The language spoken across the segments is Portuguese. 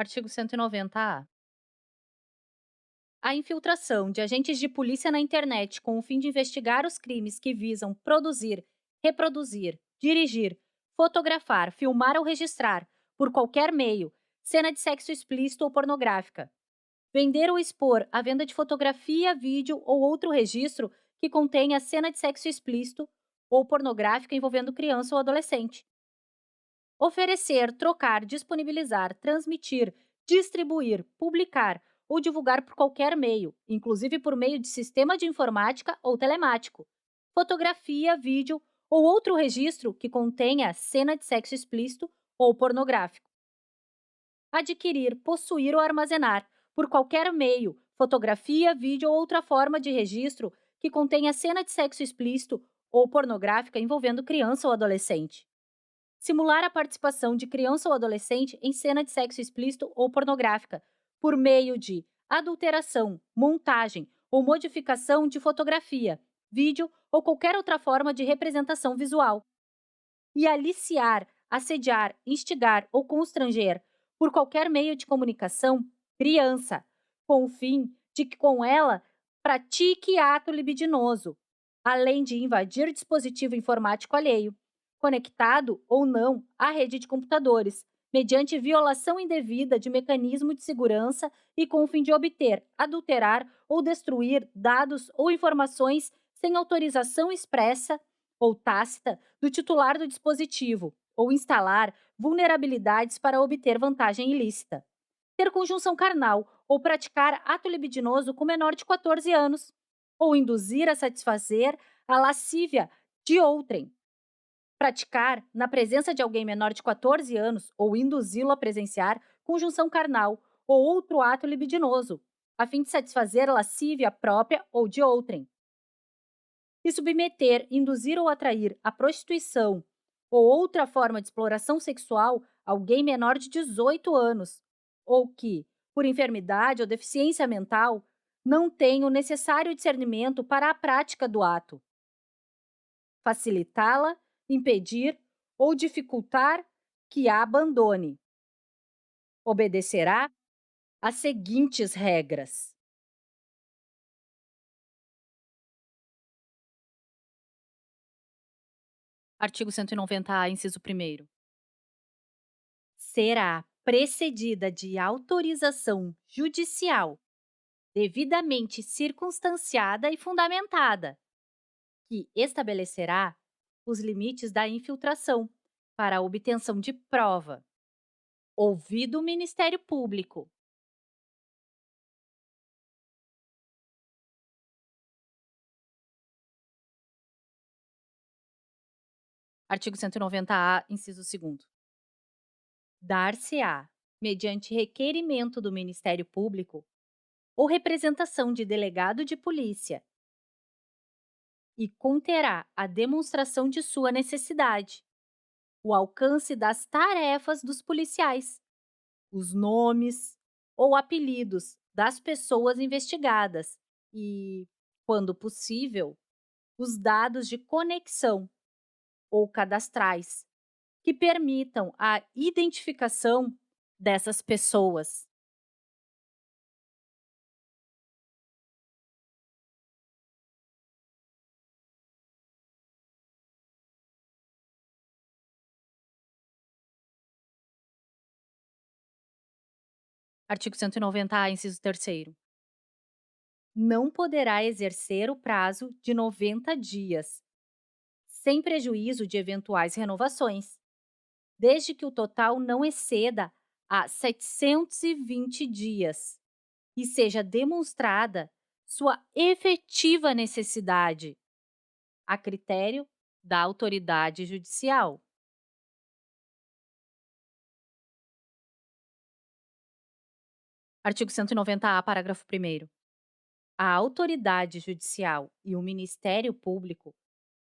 Artigo 190-A. A infiltração de agentes de polícia na internet com o fim de investigar os crimes que visam produzir, reproduzir, dirigir, fotografar, filmar ou registrar, por qualquer meio, cena de sexo explícito ou pornográfica. Vender ou expor a venda de fotografia, vídeo ou outro registro que contenha cena de sexo explícito ou pornográfica envolvendo criança ou adolescente. Oferecer, trocar, disponibilizar, transmitir, distribuir, publicar ou divulgar por qualquer meio, inclusive por meio de sistema de informática ou telemático, fotografia, vídeo ou outro registro que contenha cena de sexo explícito ou pornográfico. Adquirir, possuir ou armazenar, por qualquer meio, fotografia, vídeo ou outra forma de registro que contenha cena de sexo explícito ou pornográfica envolvendo criança ou adolescente. Simular a participação de criança ou adolescente em cena de sexo explícito ou pornográfica, por meio de adulteração, montagem ou modificação de fotografia, vídeo ou qualquer outra forma de representação visual. E aliciar, assediar, instigar ou constranger, por qualquer meio de comunicação, criança, com o fim de que com ela pratique ato libidinoso, além de invadir dispositivo informático alheio, conectado ou não à rede de computadores, mediante violação indevida de mecanismo de segurança e com o fim de obter, adulterar ou destruir dados ou informações sem autorização expressa ou tácita do titular do dispositivo, ou instalar vulnerabilidades para obter vantagem ilícita. Ter conjunção carnal ou praticar ato libidinoso com menor de 14 anos, ou induzir a satisfazer a lascívia de outrem. Praticar, na presença de alguém menor de 14 anos, ou induzi-lo a presenciar conjunção carnal ou outro ato libidinoso, a fim de satisfazer a lascívia própria ou de outrem. E submeter, induzir ou atrair à prostituição ou outra forma de exploração sexual alguém menor de 18 anos, ou que, por enfermidade ou deficiência mental, não tem o necessário discernimento para a prática do ato. Facilitá-la, impedir ou dificultar que a abandone. Obedecerá às seguintes regras. Artigo 190-A, inciso primeiro. Será precedida de autorização judicial devidamente circunstanciada e fundamentada, que estabelecerá os limites da infiltração para a obtenção de prova, ouvido o Ministério Público. Artigo 190-A, inciso segundo. Dar-se-á, mediante requerimento do Ministério Público ou representação de delegado de polícia, e conterá a demonstração de sua necessidade, o alcance das tarefas dos policiais, os nomes ou apelidos das pessoas investigadas e, quando possível, os dados de conexão ou cadastrais que permitam a identificação dessas pessoas. Artigo 190-A, inciso terceiro. Não poderá exercer o prazo de 90 dias, sem prejuízo de eventuais renovações, desde que o total não exceda a 720 dias e seja demonstrada sua efetiva necessidade, a critério da autoridade judicial. Artigo 190-A, parágrafo primeiro. A autoridade judicial e o Ministério Público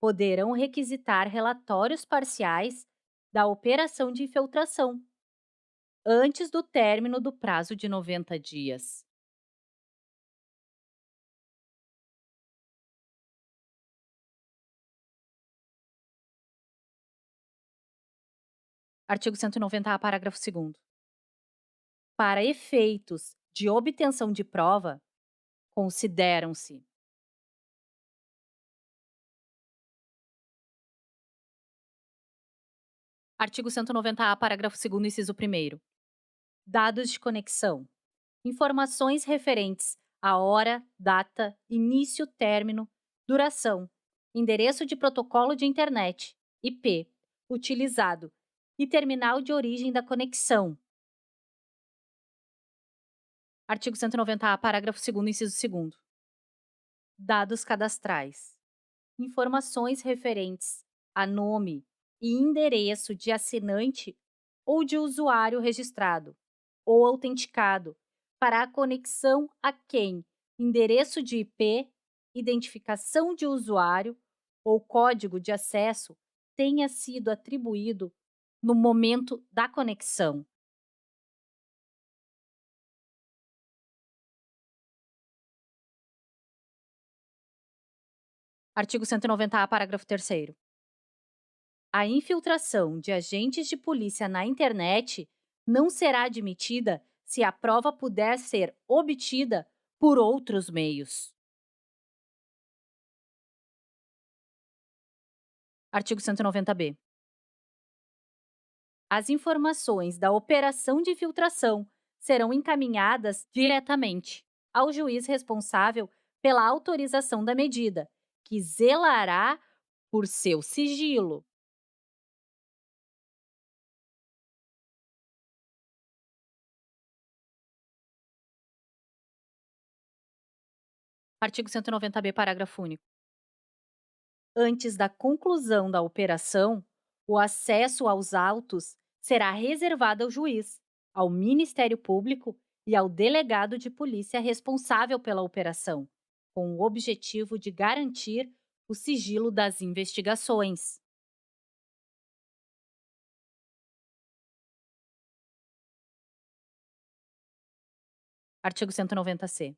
poderão requisitar relatórios parciais da operação de infiltração antes do término do prazo de 90 dias. Artigo 190-A, parágrafo segundo. Para efeitos de obtenção de prova, consideram-se: artigo 190-A, parágrafo 2º, inciso 1º. Dados de conexão. Informações referentes à hora, data, início, término, duração, endereço de protocolo de internet, IP, utilizado e terminal de origem da conexão. Artigo 190-A, parágrafo 2º, inciso 2º. Dados cadastrais. Informações referentes a nome e endereço de assinante ou de usuário registrado ou autenticado para a conexão a quem endereço de IP, identificação de usuário ou código de acesso tenha sido atribuído no momento da conexão. Artigo 190-A, parágrafo 3º. A infiltração de agentes de polícia na internet não será admitida se a prova puder ser obtida por outros meios. Artigo 190-B. As informações da operação de infiltração serão encaminhadas diretamente ao juiz responsável pela autorização da medida, que zelará por seu sigilo. Artigo 190-B, parágrafo único. Antes da conclusão da operação, o acesso aos autos será reservado ao juiz, ao Ministério Público e ao delegado de polícia responsável pela operação, com o objetivo de garantir o sigilo das investigações. Artigo 190-C.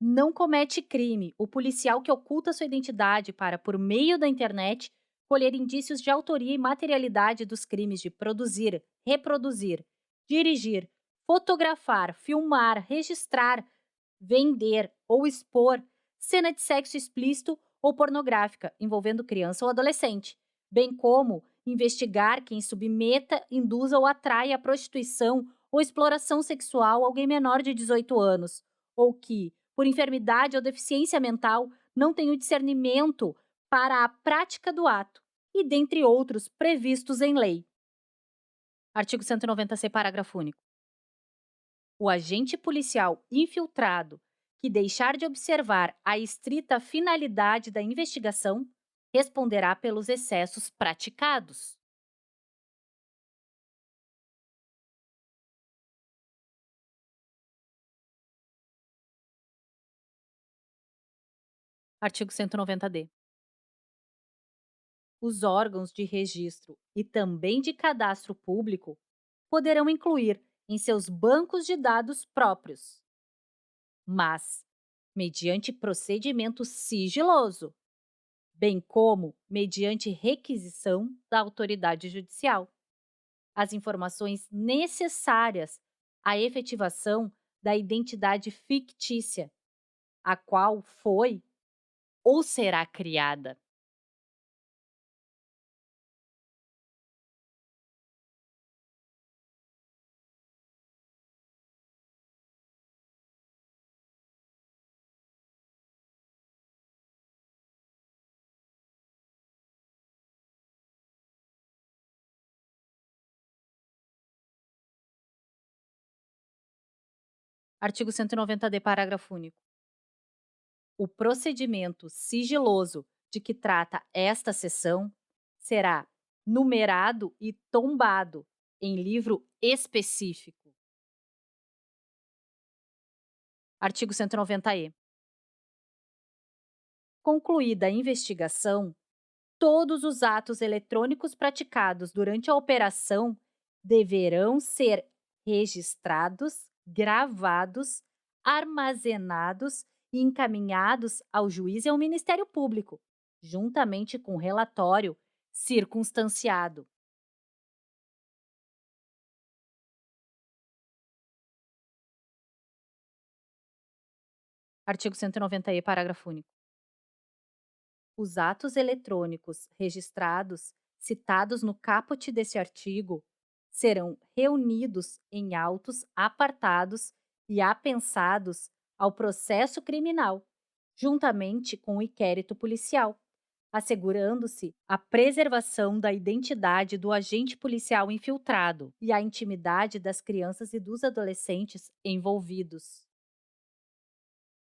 Não comete crime o policial que oculta sua identidade para, por meio da internet, colher indícios de autoria e materialidade dos crimes de produzir, reproduzir, dirigir, fotografar, filmar, registrar, vender ou expor cena de sexo explícito ou pornográfica envolvendo criança ou adolescente, bem como investigar quem submeta, induza ou atraia à prostituição ou exploração sexual alguém menor de 18 anos, ou que, por enfermidade ou deficiência mental, não tem o discernimento para a prática do ato, e dentre outros previstos em lei. Artigo 190-C, parágrafo único. O agente policial infiltrado que deixar de observar a estrita finalidade da investigação responderá pelos excessos praticados. Artigo 190-D. Os órgãos de registro e também de cadastro público poderão incluir em seus bancos de dados próprios, mas mediante procedimento sigiloso, bem como mediante requisição da autoridade judicial, as informações necessárias à efetivação da identidade fictícia, a qual foi ou será criada. Artigo 190-D, parágrafo único. O procedimento sigiloso de que trata esta seção será numerado e tombado em livro específico. Artigo 190-E. Concluída a investigação, todos os atos eletrônicos praticados durante a operação deverão ser registrados, gravados, armazenados e encaminhados ao juiz e ao Ministério Público, juntamente com relatório circunstanciado. Artigo 190-e, parágrafo único. Os atos eletrônicos registrados, citados no caput desse artigo, serão reunidos em autos apartados e apensados ao processo criminal, juntamente com o inquérito policial, assegurando-se a preservação da identidade do agente policial infiltrado e a intimidade das crianças e dos adolescentes envolvidos.